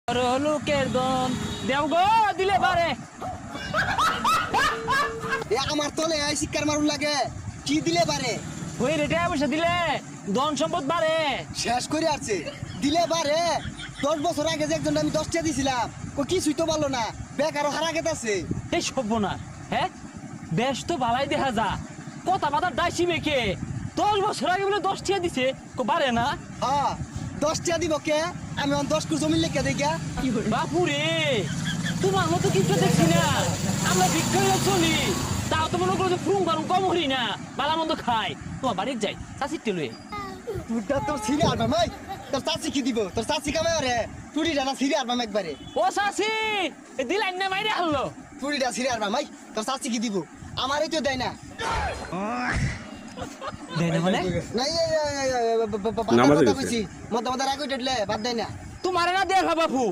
লোকের দন দেও গো দিলে পারে এ আমার তলে আই শিকার মারুন লাগে কি দিলে পারে ওই রেটে পয়সা দিলে ধন সম্পদ বাড়ে শেষ করে আসছে দিলে পারে 10 বছর আগে যে একজন আমি 10 টাকা দিছিলাম ও কিছুই তো বললো না বেকারও হারা গেছে। এই সভ্যনাশ হ্যাঁ দেশ তো ভালাই দেখা যা কথা বাতার দাসি মেখে 10 বছর আগে বলে 10 টাকা দিছে বাড়ে না হ্যাঁ 10 টাকা দিব কে আমি 10 কুড়ি জমি লিখে দেই বাপুরে তোমার মতো কিছু দেখছি না আমরা ভিক্ষা চলি তাও তো মনে করো যে ফ্রুম ফারুম কম হরি না বালা মন্দ খাই তোমার বাড়ির যাই চাষির টেলুয়ে তুইটা তোর সিরে আরবাম ভাই তোর চাচি কি দিব তোর চাচি কামাই রে তুড়িটা না সিরে আরবাম একবারে ও চাষি দিলাইন না মাইরে হারলো তুড়িটা সিরে আরবাম ভাই তোর চাচি কি দিব আমারই তো দেয় না দেয় না মানে নাই নামাজে গেছে। কইছি মত রাগ উঠলে বাদ দেয় না তোমারে না দেয়া বাপু